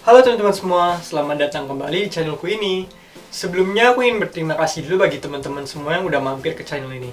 Halo teman-teman semua, selamat datang kembali di channelku ini. Sebelumnya aku ingin berterima kasih dulu bagi teman-teman semua yang udah mampir ke channel ini.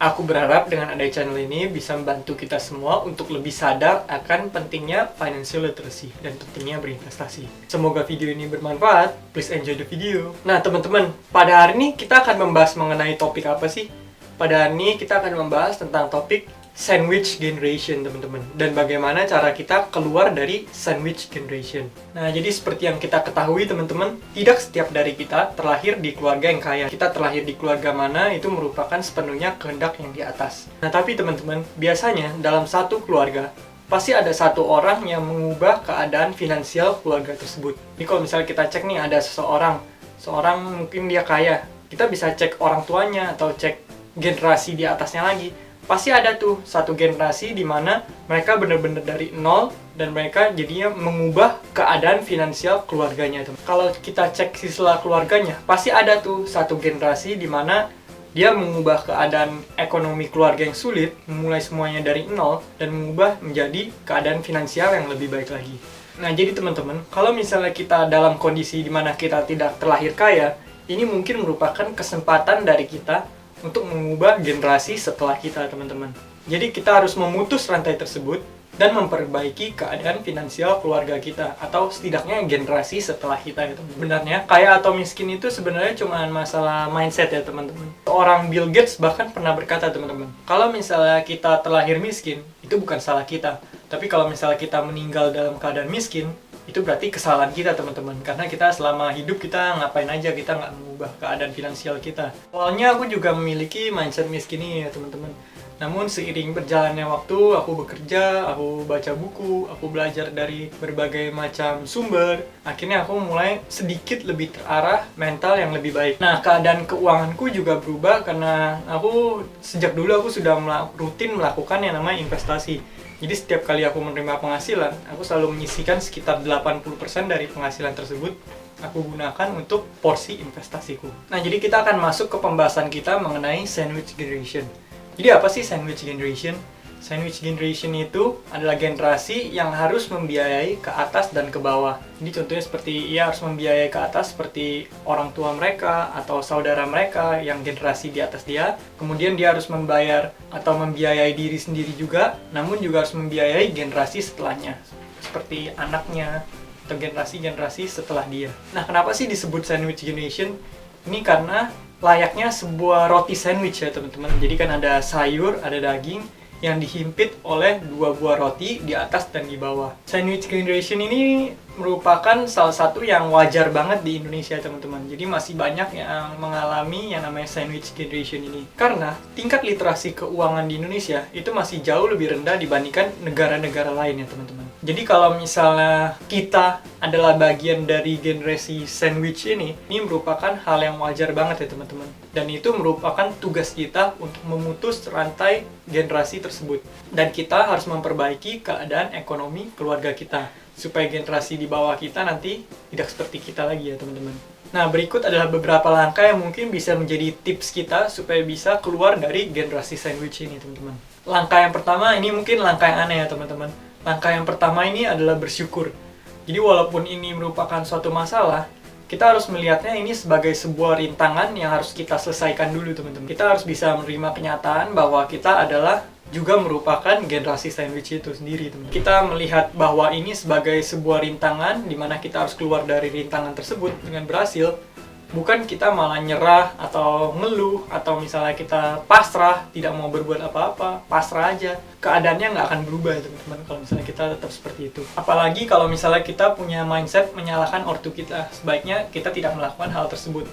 Aku berharap dengan adanya channel ini bisa membantu kita semua untuk lebih sadar akan pentingnya financial literacy dan pentingnya berinvestasi. Semoga video ini bermanfaat, please enjoy the video. Nah teman-teman, pada hari ini kita akan membahas mengenai topik apa sih? Pada hari ini kita akan membahas tentang topik sandwich generation, teman-teman, dan bagaimana cara kita keluar dari sandwich generation. Nah, jadi seperti yang kita ketahui, teman-teman, tidak setiap dari kita terlahir di keluarga yang kaya. Kita terlahir di keluarga mana itu merupakan sepenuhnya kehendak yang di atas. Nah, tapi teman-teman, biasanya dalam satu keluarga pasti ada satu orang yang mengubah keadaan finansial keluarga tersebut. Jadi kalau misalnya kita cek nih, ada seorang mungkin dia kaya, kita bisa cek orang tuanya atau cek generasi di atasnya lagi. Pasti ada tuh satu generasi di mana mereka benar-benar dari nol dan mereka jadinya mengubah keadaan finansial keluarganya tuh. Kalau kita cek sila keluarganya, pasti ada tuh satu generasi di mana dia mengubah keadaan ekonomi keluarga yang sulit, memulai semuanya dari nol dan mengubah menjadi keadaan finansial yang lebih baik lagi. Nah, jadi teman-teman, kalau misalnya kita dalam kondisi di mana kita tidak terlahir kaya, ini mungkin merupakan kesempatan dari kita untuk mengubah generasi setelah kita, teman-teman. Jadi kita harus memutus rantai tersebut dan memperbaiki keadaan finansial keluarga kita, atau setidaknya generasi setelah kita gitu. Sebenarnya kaya atau miskin itu sebenarnya cuma masalah mindset ya, teman-teman. Orang Bill Gates bahkan pernah berkata, teman-teman, kalau misalnya kita terlahir miskin, itu bukan salah kita. Tapi kalau misalnya kita meninggal dalam keadaan miskin, itu berarti kesalahan kita, teman-teman, karena kita selama hidup kita ngapain aja, kita nggak mengubah keadaan finansial kita. Awalnya aku juga memiliki mindset miskin ini ya, teman-teman. Namun seiring berjalannya waktu, aku bekerja, aku baca buku, aku belajar dari berbagai macam sumber, akhirnya aku mulai sedikit lebih terarah mental yang lebih baik. Nah, keadaan keuanganku juga berubah karena aku sejak dulu aku sudah rutin melakukan yang namanya investasi. Jadi setiap kali aku menerima penghasilan, aku selalu menyisihkan sekitar 80% dari penghasilan tersebut aku gunakan untuk porsi investasiku. Nah, jadi kita akan masuk ke pembahasan kita mengenai sandwich generation. Jadi apa sih sandwich generation? Sandwich generation itu adalah generasi yang harus membiayai ke atas dan ke bawah. Jadi contohnya seperti ia harus membiayai ke atas seperti orang tua mereka atau saudara mereka yang generasi di atas dia. Kemudian dia harus membayar atau membiayai diri sendiri juga, namun juga harus membiayai generasi setelahnya, seperti anaknya atau generasi-generasi setelah dia. Nah, kenapa sih disebut sandwich generation? Ini karena layaknya sebuah roti sandwich ya, teman-teman. Jadi kan ada sayur, ada daging yang dihimpit oleh dua buah roti di atas dan di bawah. Sandwich generation ini merupakan salah satu yang wajar banget di Indonesia, teman-teman. Jadi masih banyak yang mengalami yang namanya sandwich generation ini. Karena tingkat literasi keuangan di Indonesia itu masih jauh lebih rendah dibandingkan negara-negara lain ya, teman-teman. Jadi kalau misalnya kita adalah bagian dari generasi sandwich ini merupakan hal yang wajar banget ya, teman-teman. Dan itu merupakan tugas kita untuk memutus rantai generasi tersebut. Dan kita harus memperbaiki keadaan ekonomi keluarga kita, supaya generasi di bawah kita nanti tidak seperti kita lagi ya, teman-teman. Nah, berikut adalah beberapa langkah yang mungkin bisa menjadi tips kita supaya bisa keluar dari generasi sandwich ini, teman-teman. Langkah yang pertama, ini mungkin langkah yang aneh ya, teman-teman. Langkah yang pertama ini adalah bersyukur. Jadi walaupun ini merupakan suatu masalah, kita harus melihatnya ini sebagai sebuah rintangan yang harus kita selesaikan dulu, teman-teman. Kita harus bisa menerima kenyataan bahwa kita adalah juga merupakan generasi sandwich itu sendiri, teman-teman. Kita melihat bahwa ini sebagai sebuah rintangan di mana kita harus keluar dari rintangan tersebut dengan berhasil, bukan kita malah nyerah atau ngeluh atau misalnya kita pasrah, tidak mau berbuat apa-apa, pasrah aja. Keadaannya nggak akan berubah ya, teman-teman, kalau misalnya kita tetap seperti itu. Apalagi kalau misalnya kita punya mindset menyalahkan ortu kita, sebaiknya kita tidak melakukan hal tersebut.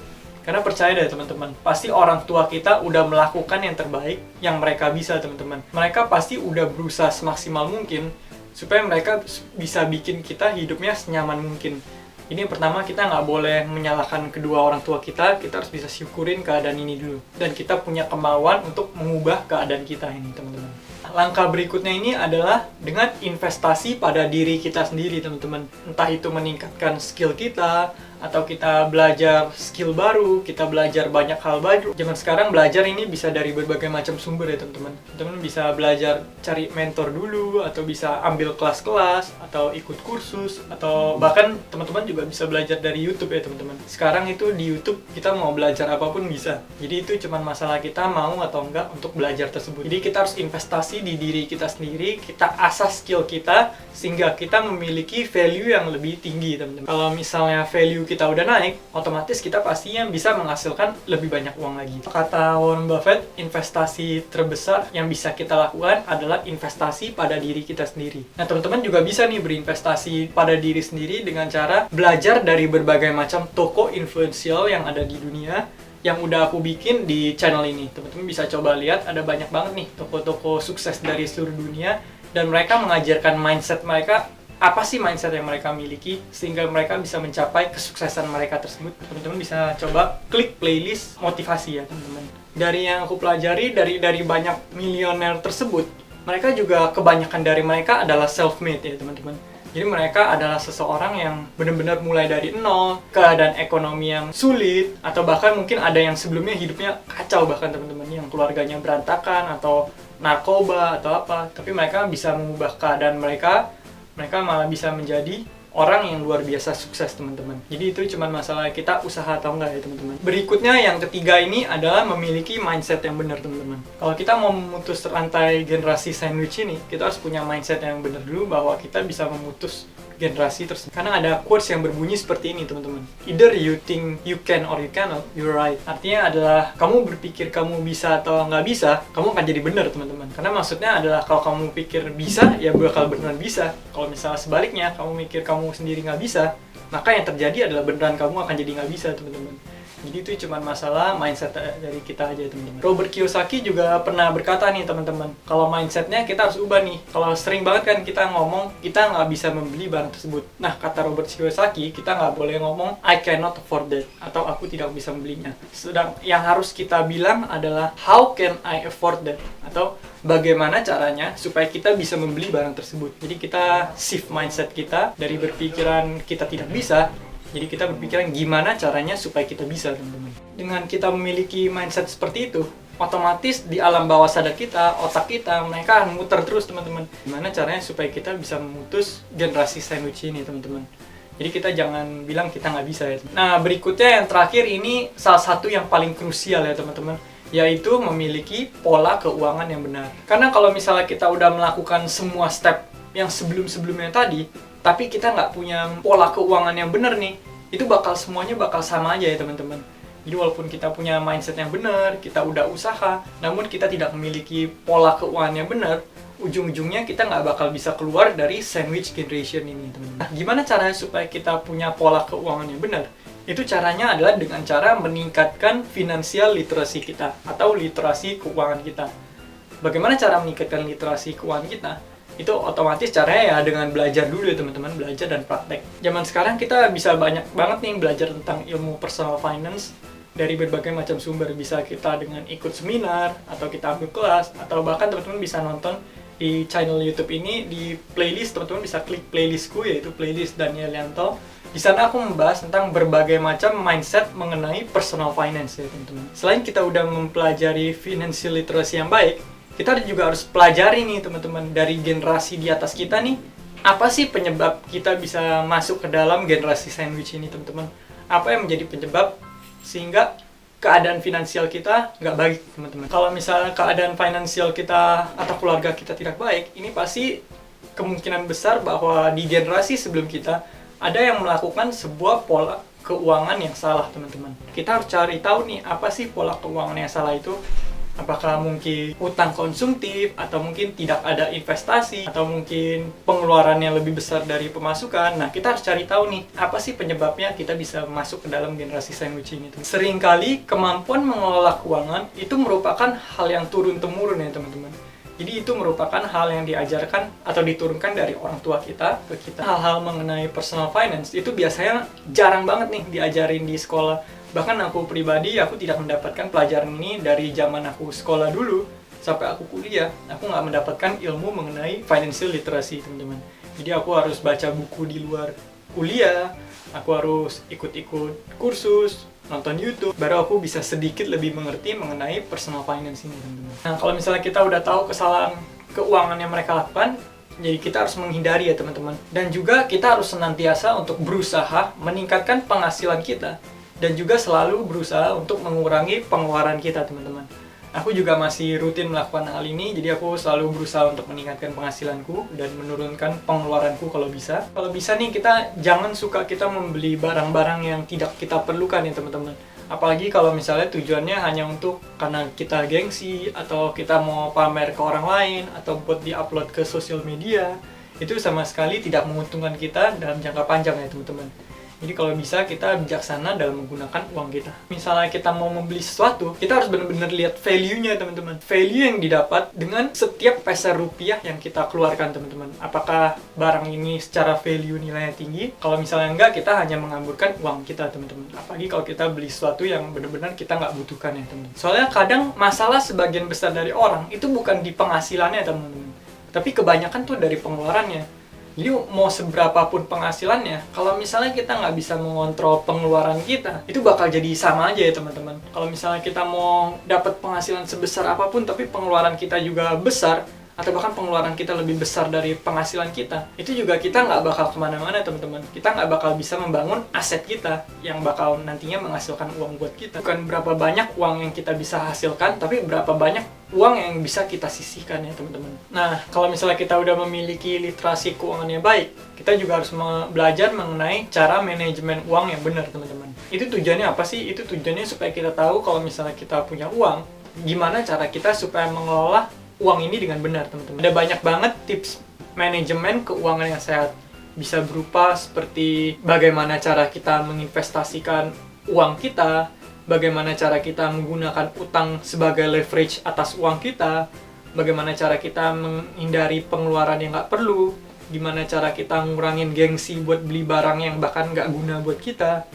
Karena percaya deh, teman-teman, pasti orang tua kita udah melakukan yang terbaik yang mereka bisa, teman-teman. Mereka pasti udah berusaha semaksimal mungkin supaya mereka bisa bikin kita hidupnya senyaman mungkin. Ini yang pertama, kita nggak boleh menyalahkan kedua orang tua kita harus bisa syukurin keadaan ini dulu. Dan kita punya kemauan untuk mengubah keadaan kita ini, teman-teman. Langkah berikutnya ini adalah dengan investasi pada diri kita sendiri, teman-teman. Entah itu meningkatkan skill kita, atau kita belajar skill baru, kita belajar banyak hal baru. Zaman sekarang belajar ini bisa dari berbagai macam sumber ya teman-teman. Teman-teman bisa belajar cari mentor dulu, atau bisa ambil kelas-kelas, atau ikut kursus, atau bahkan teman-teman juga bisa belajar dari YouTube ya teman-teman. Sekarang itu di YouTube kita mau belajar apapun bisa. Jadi itu cuma masalah kita mau atau enggak untuk belajar tersebut. Jadi kita harus investasi di diri kita sendiri, kita asah skill kita sehingga kita memiliki value yang lebih tinggi teman-teman. Kalau misalnya value kita udah naik, otomatis kita pastinya bisa menghasilkan lebih banyak uang lagi. Kata Warren Buffett, investasi terbesar yang bisa kita lakukan adalah investasi pada diri kita sendiri. Nah, teman-teman juga bisa nih berinvestasi pada diri sendiri dengan cara belajar dari berbagai macam toko influential yang ada di dunia yang udah aku bikin di channel ini. Teman-teman bisa coba lihat, ada banyak banget nih toko-toko sukses dari seluruh dunia, dan mereka mengajarkan mindset mereka, apa sih mindset yang mereka miliki sehingga mereka bisa mencapai kesuksesan mereka tersebut. Teman-teman bisa coba klik playlist motivasi ya teman-teman. Dari yang aku pelajari dari banyak milioner tersebut, mereka juga kebanyakan dari mereka adalah self-made ya teman-teman. Jadi mereka adalah seseorang yang benar-benar mulai dari nol, keadaan ekonomi yang sulit, atau bahkan mungkin ada yang sebelumnya hidupnya kacau bahkan teman-teman, yang keluarganya berantakan atau narkoba atau apa, tapi mereka bisa mengubah keadaan mereka malah bisa menjadi orang yang luar biasa sukses teman-teman. Jadi itu cuma masalah kita usaha atau enggak ya teman-teman. Berikutnya yang ketiga ini adalah memiliki mindset yang benar teman-teman. Kalau kita mau memutus rantai generasi sandwich ini, kita harus punya mindset yang benar dulu bahwa kita bisa memutus generasi tersebut. Karena ada quotes yang berbunyi seperti ini teman-teman. Either you think you can or you cannot, you're right. Artinya adalah kamu berpikir kamu bisa atau nggak bisa, kamu akan jadi benar teman-teman. Karena maksudnya adalah kalau kamu pikir bisa, ya bakal beneran bisa. Kalau misalnya sebaliknya, kamu mikir kamu sendiri nggak bisa, maka yang terjadi adalah beneran kamu akan jadi nggak bisa teman-teman. Jadi itu cuma masalah mindset dari kita aja teman-teman. Robert Kiyosaki juga pernah berkata nih teman-teman, kalau mindsetnya kita harus ubah nih. Kalau sering banget kan kita ngomong kita nggak bisa membeli barang tersebut. Nah, kata Robert Kiyosaki, kita nggak boleh ngomong I cannot afford that, atau aku tidak bisa membelinya. Sedang yang harus kita bilang adalah how can I afford that, atau bagaimana caranya supaya kita bisa membeli barang tersebut. Jadi kita shift mindset kita dari berpikiran kita tidak bisa, jadi kita berpikiran gimana caranya supaya kita bisa teman-teman. Dengan kita memiliki mindset seperti itu, otomatis di alam bawah sadar kita, otak kita, mereka akan muter terus teman-teman. Gimana caranya supaya kita bisa memutus generasi sandwich ini teman-teman. Jadi kita jangan bilang kita nggak bisa ya. Nah, berikutnya yang terakhir ini salah satu yang paling krusial ya teman-teman, yaitu memiliki pola keuangan yang benar. Karena kalau misalnya kita udah melakukan semua step yang sebelum-sebelumnya tadi, tapi kita nggak punya pola keuangan yang benar nih, itu semuanya bakal sama aja ya teman-teman. Jadi walaupun kita punya mindset yang benar, kita udah usaha, namun kita tidak memiliki pola keuangan yang benar, ujung-ujungnya kita nggak bakal bisa keluar dari sandwich generation ini teman-teman. Nah, gimana caranya supaya kita punya pola keuangan yang benar? Itu caranya adalah dengan cara meningkatkan financial literacy kita, atau literasi keuangan kita. Bagaimana cara meningkatkan literasi keuangan kita? Itu otomatis caranya ya dengan belajar dulu ya teman-teman, belajar dan praktek. Zaman sekarang kita bisa banyak banget nih belajar tentang ilmu personal finance dari berbagai macam sumber. Bisa kita dengan ikut seminar, atau kita ambil kelas, atau bahkan teman-teman bisa nonton di channel YouTube ini, di playlist teman-teman bisa klik playlistku, yaitu playlist Daniel Yanto. Di sana aku membahas tentang berbagai macam mindset mengenai personal finance ya teman-teman. Selain kita udah mempelajari financial literacy yang baik, kita juga harus pelajari nih teman-teman, dari generasi di atas kita nih, apa sih penyebab kita bisa masuk ke dalam generasi sandwich ini teman-teman. Apa yang menjadi penyebab sehingga keadaan finansial kita nggak baik teman-teman. Kalau misalnya keadaan finansial kita atau keluarga kita tidak baik, ini pasti kemungkinan besar bahwa di generasi sebelum kita ada yang melakukan sebuah pola keuangan yang salah teman-teman. Kita harus cari tahu nih, apa sih pola keuangan yang salah itu. Apakah mungkin utang konsumtif, atau mungkin tidak ada investasi, atau mungkin pengeluarannya lebih besar dari pemasukan. Nah, kita harus cari tahu nih, apa sih penyebabnya kita bisa masuk ke dalam generasi sandwich ini. Seringkali kemampuan mengelola keuangan itu merupakan hal yang turun-temurun ya teman-teman. Jadi itu merupakan hal yang diajarkan atau diturunkan dari orang tua kita ke kita. Hal-hal mengenai personal finance itu biasanya jarang banget nih diajarin di sekolah. Bahkan aku pribadi, aku tidak mendapatkan pelajaran ini dari zaman aku sekolah dulu sampai aku kuliah. Aku nggak mendapatkan ilmu mengenai financial literacy teman-teman. Jadi aku harus baca buku di luar kuliah, aku harus ikut-ikut kursus, nonton YouTube, baru aku bisa sedikit lebih mengerti mengenai personal finance ini, teman-teman. Nah, kalau misalnya kita udah tahu kesalahan keuangan yang mereka lakukan, jadi kita harus menghindari ya teman-teman. Dan juga kita harus senantiasa untuk berusaha meningkatkan penghasilan kita, dan juga selalu berusaha untuk mengurangi pengeluaran kita, teman-teman. Aku juga masih rutin melakukan hal ini, jadi aku selalu berusaha untuk meningkatkan penghasilanku dan menurunkan pengeluaranku kalau bisa. Kalau bisa nih, kita jangan suka kita membeli barang-barang yang tidak kita perlukan ya teman-teman. Apalagi kalau misalnya tujuannya hanya untuk karena kita gengsi, atau kita mau pamer ke orang lain, atau buat di-upload ke sosial media. Itu sama sekali tidak menguntungkan kita dalam jangka panjang ya teman-teman. Jadi kalau bisa kita bijaksana dalam menggunakan uang kita. Misalnya kita mau membeli sesuatu, kita harus benar-benar lihat value-nya teman-teman. Value yang didapat dengan setiap peser rupiah yang kita keluarkan teman-teman. Apakah barang ini secara value nilainya tinggi? Kalau misalnya enggak, kita hanya mengamburkan uang kita teman-teman. Apalagi kalau kita beli sesuatu yang benar-benar kita nggak butuhkan ya teman-teman. Soalnya kadang masalah sebagian besar dari orang itu bukan di penghasilannya teman-teman, tapi kebanyakan tuh dari pengeluarannya. Jadi mau seberapapun penghasilannya, kalau misalnya kita nggak bisa mengontrol pengeluaran kita, itu bakal jadi sama aja ya teman-teman. Kalau misalnya kita mau dapat penghasilan sebesar apapun, tapi pengeluaran kita juga besar, atau bahkan pengeluaran kita lebih besar dari penghasilan kita, itu juga kita nggak bakal kemana-mana teman-teman. Kita nggak bakal bisa membangun aset kita yang bakal nantinya menghasilkan uang buat kita. Bukan berapa banyak uang yang kita bisa hasilkan, tapi berapa banyak uang yang bisa kita sisihkan ya teman-teman. Nah, kalau misalnya kita udah memiliki literasi keuangan yang baik, kita juga harus belajar mengenai cara manajemen uang yang benar teman-teman. Itu tujuannya apa sih? Itu tujuannya supaya kita tahu kalau misalnya kita punya uang, gimana cara kita supaya mengelola uang ini dengan benar teman-teman. Ada banyak banget tips manajemen keuangan yang sehat. Bisa berupa seperti bagaimana cara kita menginvestasikan uang kita, bagaimana cara kita menggunakan utang sebagai leverage atas uang kita, bagaimana cara kita menghindari pengeluaran yang nggak perlu, gimana cara kita ngurangin gengsi buat beli barang yang bahkan nggak guna buat kita,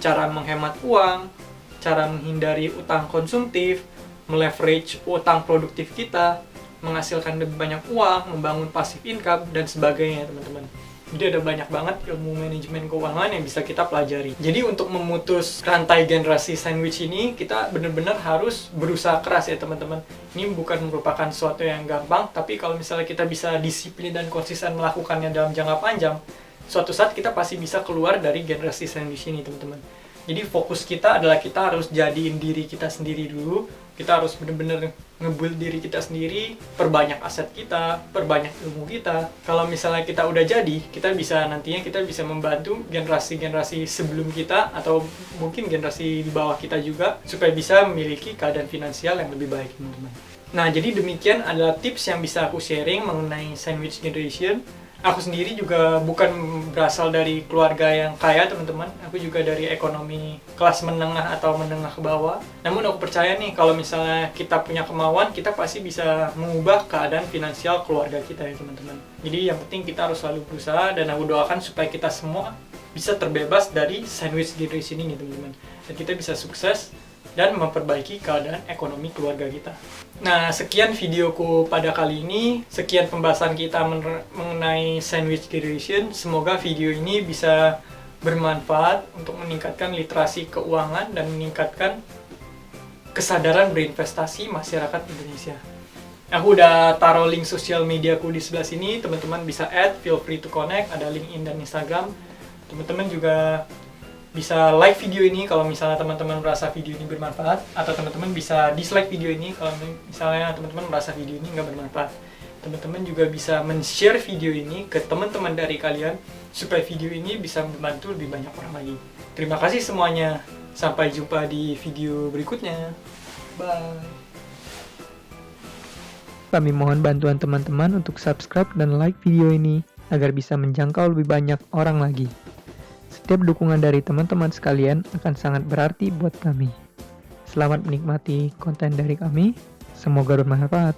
cara menghemat uang, cara menghindari utang konsumtif, meleverage utang produktif kita, menghasilkan lebih banyak uang, membangun passive income, dan sebagainya teman-teman. Jadi ada banyak banget ilmu manajemen keuangan yang bisa kita pelajari. Jadi untuk memutus rantai generasi sandwich ini, kita benar-benar harus berusaha keras ya teman-teman. Ini bukan merupakan sesuatu yang gampang, tapi kalau misalnya kita bisa disiplin dan konsisten melakukannya dalam jangka panjang, suatu saat kita pasti bisa keluar dari generasi sandwich ini teman-teman. Jadi fokus kita adalah kita harus jadiin diri kita sendiri dulu. Kita harus benar-benar nge-build diri kita sendiri, perbanyak aset kita, perbanyak ilmu kita. Kalau misalnya kita udah jadi, nantinya kita bisa membantu generasi-generasi sebelum kita, atau mungkin generasi di bawah kita juga, supaya bisa memiliki keadaan finansial yang lebih baik teman-teman. Nah, jadi demikian adalah tips yang bisa aku sharing mengenai sandwich generation. Aku sendiri juga bukan berasal dari keluarga yang kaya teman-teman. Aku juga dari ekonomi kelas menengah atau menengah ke bawah. Namun aku percaya nih, kalau misalnya kita punya kemauan, kita pasti bisa mengubah keadaan finansial keluarga kita ya teman-teman. Jadi yang penting kita harus selalu berusaha, dan aku doakan supaya kita semua bisa terbebas dari sandwich generation ini teman-teman. Dan kita bisa sukses dan memperbaiki keadaan ekonomi keluarga kita. Nah, sekian videoku pada kali ini. Sekian pembahasan kita mengenai sandwich generation. Semoga video ini bisa bermanfaat untuk meningkatkan literasi keuangan dan meningkatkan kesadaran berinvestasi masyarakat Indonesia. Aku udah taruh link sosial mediaku di sebelah sini. Teman-teman bisa add, feel free to connect. Ada LinkedIn dan Instagram. Teman-teman juga bisa like video ini kalau misalnya teman-teman merasa video ini bermanfaat, atau teman-teman bisa dislike video ini kalau misalnya teman-teman merasa video ini nggak bermanfaat. Teman-teman juga bisa men-share video ini ke teman-teman dari kalian supaya video ini bisa membantu lebih banyak orang lagi. Terima kasih semuanya. Sampai jumpa di video berikutnya. Bye. Kami mohon bantuan teman-teman untuk subscribe dan like video ini agar bisa menjangkau lebih banyak orang lagi. Setiap dukungan dari teman-teman sekalian akan sangat berarti buat kami. Selamat menikmati konten dari kami. Semoga bermanfaat.